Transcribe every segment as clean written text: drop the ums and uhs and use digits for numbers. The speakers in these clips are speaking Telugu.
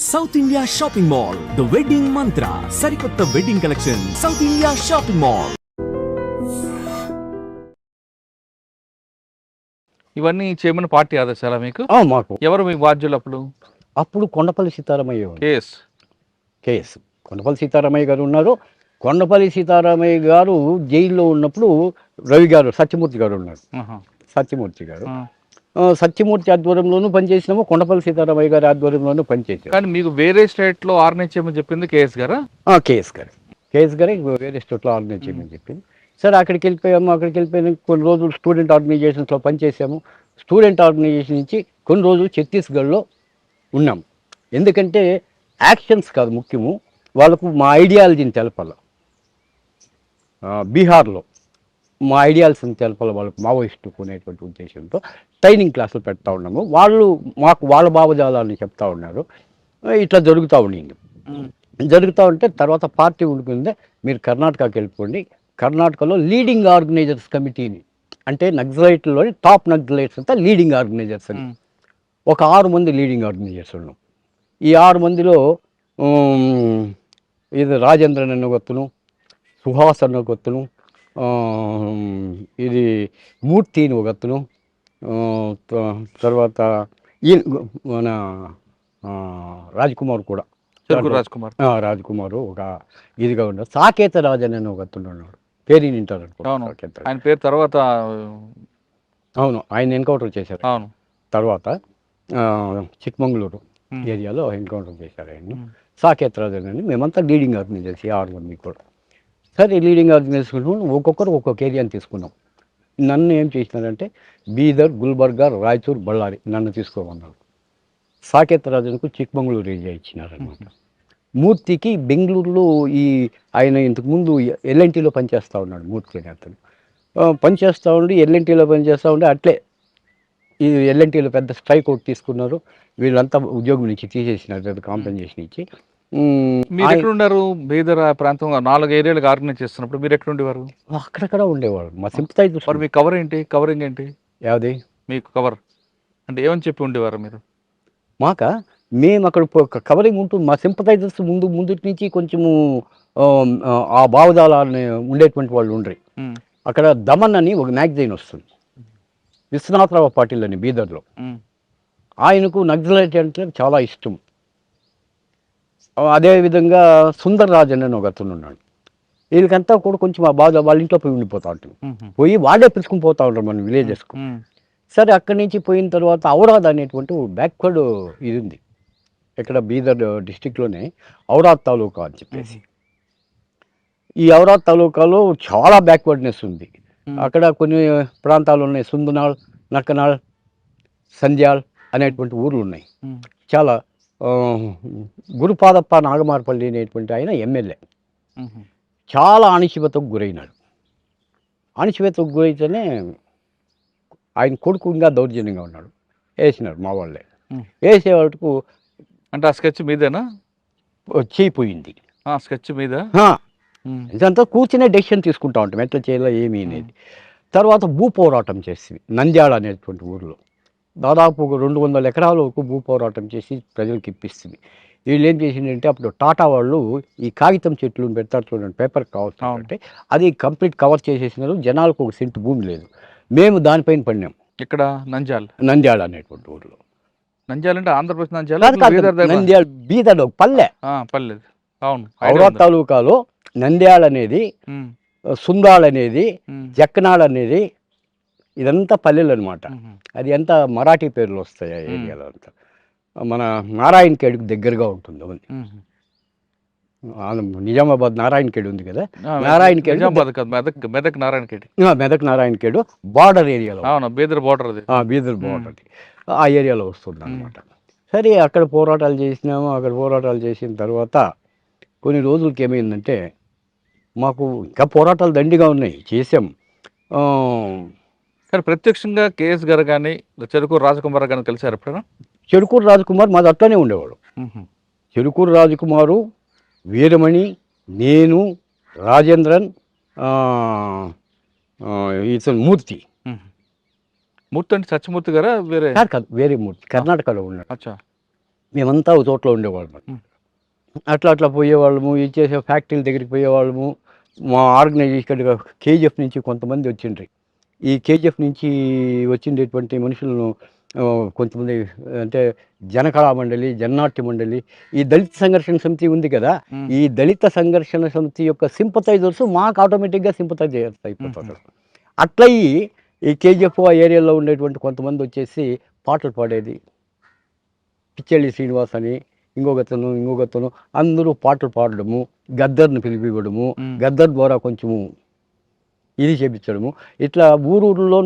South India shopping mall the wedding మంత్ర సరికొత్త wedding collection south India shopping mall. ఇవన్నీ చేయమని పార్టీ ఆదేశాలా మీకు? మాకు ఎవరు మీ బాధ్యులు అప్పుడు? అప్పుడు కొండపల్లి సీతారామయ్య కేఎస్ కేఎస్ కొండపల్లి సీతారామయ్య గారు ఉన్నారు. కొండపల్లి సీతారామయ్య గారు జైల్లో ఉన్నప్పుడు రవి గారు సత్యమూర్తి గారు ఉన్నారు. సత్యమూర్తి గారు సత్యమూర్తి ఆధ్వర్యంలోనూ పనిచేసినాము, కొండపల్లి సీతారామయ్య గారి ఆధ్వర్యంలోనూ పనిచేసాము. కానీ మీకు వేరే స్టేట్లో ఆర్గనైజ్ చేయమని చెప్పింది కేఎస్ గారా? కేఎస్ గారే వేరే స్టేట్లో ఆర్గనైజ్ చేయమని చెప్పింది. సరే అక్కడికి వెళ్ళిపోయాము. అక్కడికి వెళ్ళిపోయిన కొన్ని రోజులు స్టూడెంట్ ఆర్గనైజేషన్స్లో పనిచేసాము. స్టూడెంట్ ఆర్గనైజేషన్ నుంచి కొన్ని రోజులు ఛత్తీస్గఢ్లో ఉన్నాం. ఎందుకంటే యాక్షన్స్ కాదు ముఖ్యము, వాళ్ళకు మా ఐడియాలజీని తెలపాలి. బీహార్లో మా ఐడియాలజీని తెలపాలి వాళ్ళకు, మావోయిస్టు కొనేటువంటి ఉద్దేశంతో ట్రైనింగ్ క్లాసులు పెడతా ఉన్నాము. వాళ్ళు మాకు వాళ్ళ భావజాలాన్ని చెప్తా ఉన్నారు. ఇట్లా జరుగుతూ ఉండింది. జరుగుతూ ఉంటే తర్వాత పార్టీ ఉండుకుందే, మీరు కర్ణాటకకి వెళ్ళిపోండి, కర్ణాటకలో లీడింగ్ ఆర్గనైజర్స్ కమిటీని, అంటే నక్సలైట్లోని టాప్ నక్సలైట్స్ అంతా లీడింగ్ ఆర్గనైజర్స్ అని ఒక 6 మంది లీడింగ్ ఆర్గనైజర్స్ ఉన్నాం. ఈ 6 మందిలో ఇది రాజేంద్రన్ అనే ఒకతను, సుహాస్ అనే ఒకతను, ఇది మూర్తి అని ఒకతను, తర్వాత ఈ మన రాజ్కుమార్ కూడా, రాజ్కుమారు ఒక ఇదిగా ఉన్నాడు. సాకేత రాజన్ అని ఒకతను ఉన్నాడు, పేరు వింటారు అనుకో. ఆయన పేరు తర్వాత అవును, ఆయన ఎన్కౌంటర్ చేశారు. అవును, తర్వాత చిక్మంగళూరు ఏరియాలో ఎన్కౌంటర్ చేశారు ఆయన. సాకేత రాజన్ అని మేమంతా లీడింగ్ ఆర్గనైజేషన్ 6 మంది కూడా. సరే లీడింగ్ ఆర్గనైజేషన్ ఒక్కొక్కరు ఒక్కొక్క ఏరియాని తీసుకున్నాం. నన్ను ఏం చేసినారంటే బీదర్, గుల్బర్గా, రాయచూర్, బళ్ళారి నన్ను తీసుకోమన్నారు. సాకేత రాజన్కు చిక్మంగళూరు ఏరియా ఇచ్చినారనమాట. మూర్తికి బెంగళూరులో ఆయన ఇంతకుముందు ఎల్ఎన్టీలో పనిచేస్తూ ఉన్నాడు. మూర్తి అని అతను పనిచేస్తూ ఉండి ఎల్ఎన్టీలో పనిచేస్తూ ఉండి అట్లే ఈ ఎల్ఎన్టీలో పెద్ద స్ట్రైక్ అవుట్ తీసుకున్నారు. వీళ్ళంతా ఉద్యోగం నుంచి తీసేసినారు, పెద్ద కాంపెన్సేషన్ ఇచ్చి. మీరు ఎక్కడున్నారు? బీదర్ ప్రాంతంలో 4 ఏరియాలకు ఆర్గనైజ్ చేస్తున్నప్పుడు మీరు ఎక్కడుండేవారు? అక్కడక్కడ ఉండేవాడు. మా సింపథైజర్స్. మరి మీ కవర్ ఏంటి? కవరింగ్ ఏంటి? యావది మీకు కవర్ అంటే ఏమని చెప్పి ఉండేవారు మీరు? మేము అక్కడ కవరింగ్ ఉంటుంది. మా సింపథైజర్స్ ముందు నుంచి కొంచెము ఆ భావజాలాన్ని ఉండేటువంటి వాళ్ళు ఉండరు. అక్కడ దమన్ అని ఒక మ్యాగజైన్ వస్తుంది, విశ్వనాథరావు పాటిల్ అని బీదర్లో. ఆయనకు నక్సలైట్ అంటే చాలా ఇష్టం. అదేవిధంగా సుందర్ రాజన్ అని ఒక అతను ఉన్నాడు. వీళ్ళకంతా కూడా కొంచెం ఆ బాధ వాళ్ళ ఇంట్లో పోయి ఉండిపోతూ ఉంటుంది. పోయి వాళ్ళే పిలుచుకుని పోతూ ఉంటారు మన విలేజెస్కు. సరే అక్కడి నుంచి పోయిన తర్వాత ఔరాద్ అనేటువంటి బ్యాక్వర్డ్ ఇది ఉంది ఇక్కడ బీదర్ డిస్టిక్లోనే, ఔరాద్ తాలూకా అని చెప్పేసి. ఈ ఔరాద్ తాలూకాలో చాలా బ్యాక్వర్డ్నెస్ ఉంది. అక్కడ కొన్ని ప్రాంతాలు ఉన్నాయి, సుందనాళ్, నక్కనాళ్, సంధ్యాల్ అనేటువంటి ఊర్లు ఉన్నాయి. చాలా గురుపాదప్ప నాగమారపల్లి అనేటువంటి ఆయన ఎమ్మెల్యే చాలా అణిచివేతకు గురైనాడు. అణిచివేతకు గురైతేనే ఆయన కొడుకు ఇంకా దౌర్జన్యంగా ఉన్నాడు. వేసినారు మా వాళ్ళే. వేసేవాటికు అంటే ఆ స్కెచ్ మీదేనా చేయిపోయింది. స్కెచ్ మీద ఇదంతా కూర్చునే డెసిషన్ తీసుకుంటా ఉంటాం ఎట్లా చేయాలో ఏమీ అనేది. తర్వాత భూ పోరాటం చేసింది నంద్యాల అనేటువంటి ఊరిలో. దాదాపు ఒక 200 ఎకరాల వరకు భూ పోరాటం చేసి ప్రజలకు ఇప్పిస్తుంది. వీళ్ళు ఏం చేసిందంటే అప్పుడు టాటా వాళ్ళు ఈ కాగితం చెట్లు పెడతారు చూడండి, పేపర్ కావచ్చు అంటే అది కంప్లీట్ కవర్ చేసేసినారు. జనాలకు 1 సెంటు భూమి లేదు. మేము దానిపైన పడినాం. ఇక్కడ నంద్యాల అనేటువంటి ఊరిలో. నంద్యాల అంటే ఆంధ్రప్రదేశ్ నంద్యాల బీదర్ పల్లె. అవును, ఔరాద్ తాలూకాలో నంద్యాల అనేది, సుందాళ్ అనేది, జక్కనాళ్ అనేది ఇదంతా పల్లెలు అనమాట. అది ఎంత మరాఠీ పేర్లు వస్తాయి ఆ ఏరియాలో అంతా. మన నారాయణఖేడ్కి దగ్గరగా ఉంటుంది. నిజామాబాద్ నారాయణఖేడ్ ఉంది కదా, నారాయణఖేడ్ మెదక్ నారాయణఖేడ్ బార్డర్ ఏరియాలో, బీదర్ బార్డర్, బీదర్ బార్డర్ ఆ ఏరియాలో వస్తుంది అనమాట. సరే అక్కడ పోరాటాలు చేసినాము. అక్కడ పోరాటాలు చేసిన తర్వాత కొన్ని రోజులకి ఏమైందంటే మాకు ఇంకా పోరాటాలు దండిగా ఉన్నాయి, చేసాం. కానీ ప్రత్యక్షంగా కేఎస్ గారు కానీ చెరుకూరు రాజకుమార్ కానీ కలిసారు ఎప్పుడైనా? చెరుకూరు రాజకుమార్ మాది అట్లనే ఉండేవాడు. చెరుకూరు రాజకుమారు, వీరమణి, నేను, రాజేంద్రన్, ఇతను మూర్తి. మూర్తి అంటే సత్యమూర్తి గారా? వేరే కాదు, వేరే మూర్తి, కర్ణాటకలో ఉన్నాడు. మేమంతా ఒక చోట్ల ఉండేవాళ్ళం. అట్లా అట్లా పోయేవాళ్ళము, ఇచ్చేసే ఫ్యాక్టరీల దగ్గరికి పోయేవాళ్ళము. మా ఆర్గనైజేషన్ కేజీఎఫ్ నుంచి కొంతమంది వచ్చిండ్రి. ఈ కేజీఎఫ్ నుంచి వచ్చిండేటువంటి మనుషులను కొంతమంది అంటే జనకళా మండలి, జన్నాట్య మండలి, ఈ దళిత సంఘర్షణ సమితి ఉంది కదా, ఈ దళిత సంఘర్షణ సమితి యొక్క సింపథైజర్స్ మాకు ఆటోమేటిక్గా సింపథైజర్స్ అయిపోతారు. అట్లయి ఈ కేజీఎఫ్ ఆ ఏరియాలో ఉండేటువంటి కొంతమంది వచ్చేసి పాటలు పాడేది. పిచ్చెల్లి శ్రీనివాస్ అని ఇంకొకతను అందరూ పాటలు పాడడము, గద్దర్ని పిలిపివ్వడము, గద్దర్ ద్వారా కొంచెము ఇది చేపించడము. ఇట్లా ఊరూరులో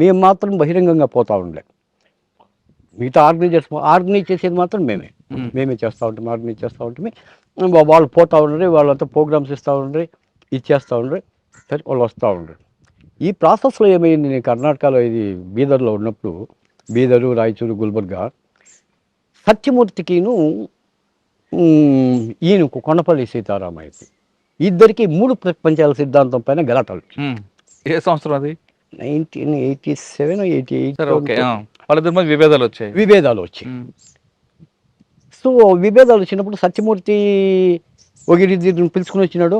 మేము మాత్రం బహిరంగంగా పోతూ ఉండే. మిగతా ఆర్గనైజ్ చేసేది మాత్రం మేమే చేస్తూ ఉంటాం. ఆర్గనైజ్ చేస్తూ ఉంటామే. వాళ్ళు పోతూ ఉండరు, వాళ్ళంతా ప్రోగ్రామ్స్ ఇస్తూ ఉండరు, ఇచ్చేస్తూ ఉండరు. సరే వాళ్ళు వస్తూ ఉండరు. ఈ ప్రాసెస్లో ఏమైంది, నేను కర్ణాటకలో ఇది బీదర్లో ఉన్నప్పుడు, బీదరు, రాయచూరు, గుల్బర్గా, సత్యమూర్తికిను ఈయనకు కొండపల్లి సీతారామయ్యకి ఇద్దరికి 3 ప్రపంచాల సిద్ధాంతం పైన గలాటలు. ఏ సంవత్సరం అది? 1987, 88. వాళ్ళిద్దరి మధ్య విభేదాలు వచ్చాయి. సో విభేదాలు వచ్చినప్పుడు సత్యమూర్తి ఒకరిద్దరిని పిలుచుకుని వచ్చినాడు.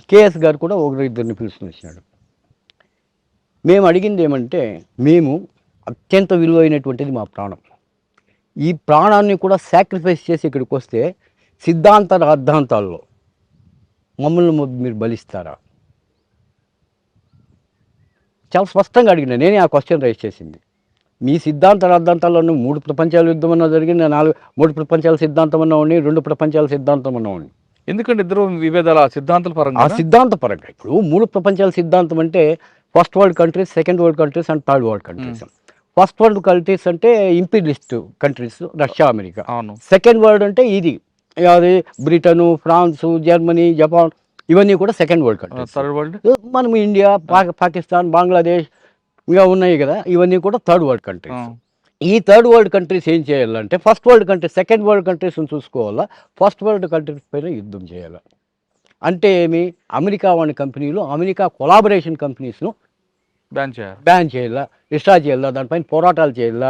కేఎస్ గారు కూడా ఒకరిద్దరిని పిలుచుకుని వచ్చినాడు. మేము అడిగింది ఏమంటే, మేము అత్యంత విలువైనటువంటిది మా ప్రాణం. ఈ ప్రాణాన్ని కూడా సాక్రిఫైస్ చేసి ఇక్కడికి వస్తే సిద్ధాంత రాద్ధాంతాల్లో మమ్మల్ని మీరు బలిస్తారా? చాలా స్పష్టంగా అడిగిన. నేనే ఆ క్వశ్చన్ రైజ్ చేసింది. మీ సిద్ధాంత రాద్ధాంతాల్లో 3 ప్రపంచాల యుద్ధం అన్నా జరిగింది, 3 ప్రపంచాల సిద్ధాంతం అన్నా ఉండి, 2 ప్రపంచాల సిద్ధాంతం అన్నా ఉండి. ఎందుకంటే ఇద్దరు విభేదాలు సిద్ధాంతాల పరంగా, ఆ సిద్ధాంత పరంగా. ఇప్పుడు 3 ప్రపంచాల సిద్ధాంతం అంటే first world countries, second world countries and third world countries. First world countries అంటే imperialist countries, Russia, America. Second world అంటే ఇది అది బ్రిటను, ఫ్రాన్సు, జర్మనీ, జపాన్, ఇవన్నీ కూడా second world countries. Third world మనం ఇండియా, పాకిస్తాన్, బంగ్లాదేశ్ ఇక ఉన్నాయి కదా, ఇవన్నీ కూడా థర్డ్ వరల్డ్ కంట్రీస్. ఈ థర్డ్ వరల్డ్ కంట్రీస్ ఏం చేయాలంటే first world countries, second world కంట్రీస్ని చూసుకోవాలా, ఫస్ట్ వరల్డ్ కంట్రీస్ పైన యుద్ధం చేయాలి. అంటే ఏమి, అమెరికా వాడి కంపెనీలు, అమెరికా కొలాబరేషన్ కంపెనీస్ను బ్యాన్ చేయాలా, డిస్ట్రాయ్ చేయాలా, దానిపైన పోరాటాలు చేయాలా,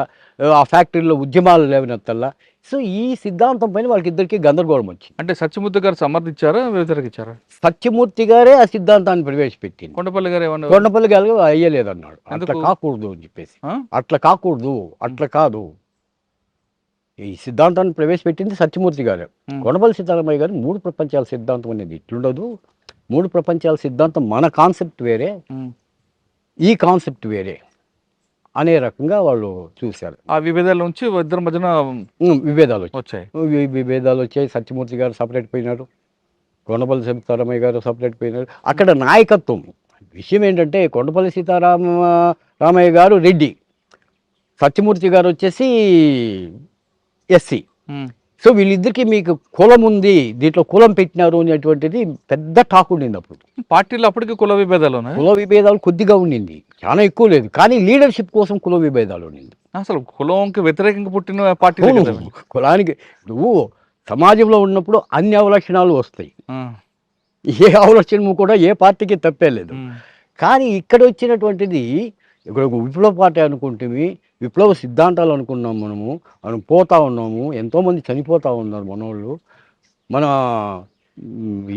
ఆ ఫ్యాక్టరీలో ఉద్యమాలు లేవనెత్తల్లా. సో ఈ సిద్ధాంతం పైన వాళ్ళకి ఇద్దరికి గందరగోళం వచ్చింది. అంటే సత్యమూర్తి గారు సమర్థించారా, వ్యతిరేకించారా? సత్యమూర్తి గారే ఆ సిద్ధాంతాన్ని ప్రవేశపెట్టింది. కొండపల్లి గారు ఏమన్నా? కొండపల్లి గారు అయ్యలేదన్నాడు. అట్లా కాకూడదు అని చెప్పేసి, అట్లా కాకూడదు, అట్లా కాదు. ఈ సిద్ధాంతాన్ని ప్రవేశపెట్టింది సత్యమూర్తి గారు. కొండపల్లి సీతారామయ్య గారు 3 ప్రపంచాల సిద్ధాంతం అనేది ఇట్లుండదు, 3 ప్రపంచాల సిద్ధాంతం మన కాన్సెప్ట్ వేరే, ఈ కాన్సెప్ట్ వేరే అనే రకంగా వాళ్ళు చూశారు. ఆ విభేదాల నుంచి ఇద్దరి మధ్యన విభేదాలు వచ్చాయి. సత్యమూర్తి గారు సపరేట్ పోయినారు, కొండపల్లి సీతారామయ్య గారు సపరేట్ పోయినారు. అక్కడ నాయకత్వం విషయం ఏంటంటే, కొండపల్లి సీతారామయ్య గారు రెడ్డి, సత్యమూర్తి గారు వచ్చేసి ఎస్సీ. సో వీళ్ళిద్దరికి మీకు కులం ఉంది, దీంట్లో కులం పెట్టినారు అనేటువంటిది పెద్ద టాక్ ఉండింది. అప్పుడు పార్టీలో అప్పటికి కుల విభేదాలు కొద్దిగా ఉండింది, చాలా ఎక్కువ లేదు. కానీ లీడర్షిప్ కోసం కుల విభేదాలు ఉండింది. అసలు కులంకి వ్యతిరేకంగా పుట్టిన పార్టీ. కులానికి నువ్వు సమాజంలో ఉన్నప్పుడు అన్ని అవలక్షణాలు వస్తాయి. ఏ అవలక్షణము కూడా ఏ పార్టీకి తప్పే లేదు. కానీ ఇక్కడ వచ్చినటువంటిది, ఇక్కడ ఒక విప్లవ పార్టీ అనుకుంటే, విప్లవ సిద్ధాంతాలు అనుకున్నాం మనం పోతా ఉన్నాము, ఎంతోమంది చనిపోతూ ఉన్నారు మనోళ్ళు. మన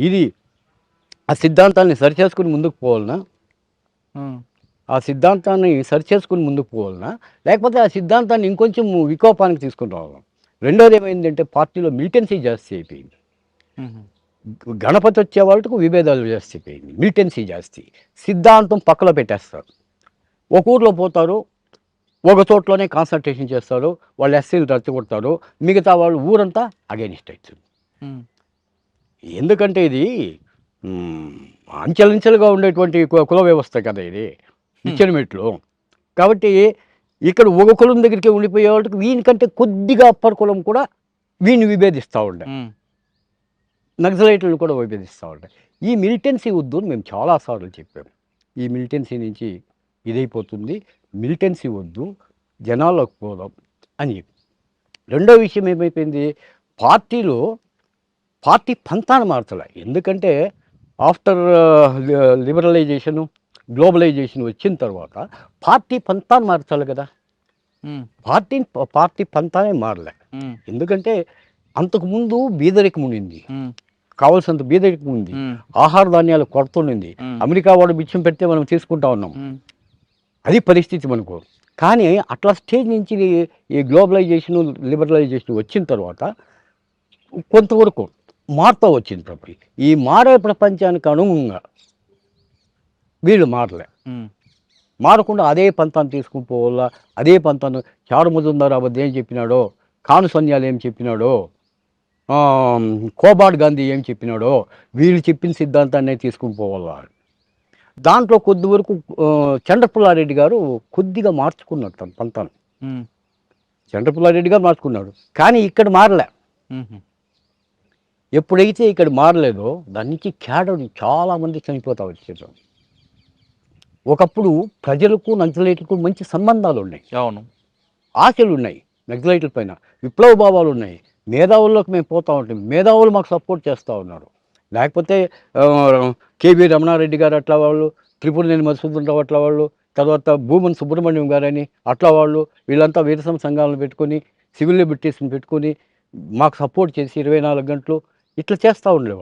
ఇది ఆ సిద్ధాంతాన్ని సరిచేసుకుని ముందుకు పోవాలనా, ఆ సిద్ధాంతాన్ని సరిచేసుకుని ముందుకు పోవాలనా, లేకపోతే ఆ సిద్ధాంతాన్ని ఇంకొంచెం వికోపానికి తీసుకుని రావాలి. రెండోది ఏమైందంటే, పార్టీలో మిలిటెన్సీ జాస్తి అయిపోయింది. గణపతి వచ్చే వాళ్ళకు విభేదాలు జాస్తి అయిపోయింది, మిలిటెన్సీ జాస్తి. సిద్ధాంతం పక్కలో పెట్టేస్తారు, ఒక ఊర్లో పోతారు, ఒక చోట్లోనే కాన్సన్ట్రేషన్ చేస్తారు, వాళ్ళు ఎస్సీలు రెచ్చగొడతారు, మిగతా వాళ్ళు ఊరంతా అగైనిస్ట్ అవుతుంది. ఎందుకంటే ఇది అంచెలంచెలుగా ఉండేటువంటి కుల వ్యవస్థ కదా ఇది, నిచ్చెనమెట్లు. కాబట్టి ఇక్కడ ఒక కులం దగ్గరికి ఉండిపోయే వాళ్ళకి వీనికంటే కొద్దిగా అప్పర్ కులం కూడా వీడిని విభేదిస్తూ ఉండే, నక్సలైట్లను కూడా విభేదిస్తూ ఉంటాయి. ఈ మిలిటెన్సీ వద్దు అని మేము చాలాసార్లు చెప్పాము. ఈ మిలిటెన్సీ నుంచి ఇదైపోతుంది, మిలిటెన్సీ వద్దు, జనాల్లోకి పోదాం అని చెప్పి. రెండో విషయం ఏమైపోయింది, పార్టీ పంతాన్ని మార్చాలి. ఎందుకంటే ఆఫ్టర్ లిబరలైజేషను, గ్లోబలైజేషన్ వచ్చిన తర్వాత పార్టీ పంతాన్ని మార్చాలి కదా. ఉమ్, పార్టీ పంతానే మారలే. ఉమ్, ఎందుకంటే అంతకుముందు బీదరికం ఉండింది, ఉమ్, కావాల్సినంత బీదరికం ఉంది, ఉమ్, ఆహార ధాన్యాలు కొరత ఉండింది. ఉమ్, అమెరికా వాడు బిచ్చం పెడితే మనం తీసుకుంటా ఉన్నాం, ఉమ్, అది పరిస్థితి మనకు. కానీ అట్లా స్టేజ్ నుంచి ఈ గ్లోబలైజేషన్, లిబరలైజేషన్ వచ్చిన తర్వాత కొంతవరకు మారుతూ వచ్చింది ప్రపంచం. ఈ మారే ప్రపంచానికి అనుగుణంగా వీళ్ళు మారలే. ఉమ్, మారకుండా అదే పంతాన్ని తీసుకుని పోవాలా, అదే పంతాన్ని చారు మజుందార్ అబద్ధం ఏం చెప్పినాడో, కాను సన్యాలు ఏం చెప్పినాడో, ఆ, కోబాడ్ గాంధీ ఏం చెప్పినాడో, వీళ్ళు చెప్పిన సిద్ధాంతాన్ని తీసుకుని పోవాలా. దాంట్లో కొద్ది వరకు చంద్రపుల్లారెడ్డి గారు కొద్దిగా మార్చుకున్నాడు తన పంతాన్ని. ఉమ్, చంద్రపుల్లారెడ్డి గారు మార్చుకున్నాడు, కానీ ఇక్కడ మారలే. ఉమ్, ఎప్పుడైతే ఇక్కడ మారలేదో దాని నుంచి క్యాడర్ చాలామంది చనిపోతా వచ్చారు. ఒకప్పుడు ప్రజలకు నక్సలైట్లకు మంచి సంబంధాలు ఉన్నాయి, అవును. ఆశలు ఉన్నాయి, నక్సలైట్ల పైన విప్లవ భావాలు ఉన్నాయి. మేధావుల్లోకి మేము పోతూ ఉంటాం, మేధావులు మాకు సపోర్ట్ చేస్తూ ఉన్నారు. లేకపోతే కేవీ రమణారెడ్డి గారు అట్లా వాళ్ళు, త్రిపురనేని మధుసూదన్ రావు అట్లా వాళ్ళు, తర్వాత భూమన్ సుబ్రహ్మణ్యం గారని అట్లా వాళ్ళు, వీళ్ళంతా వీరసం సంఘాలను పెట్టుకొని, సివిల్ లిబర్టీస్ని పెట్టుకొని మాకు సపోర్ట్ చేసి 24 గంటలు ఇట్లా చేస్తూ ఉండేవాళ్ళు.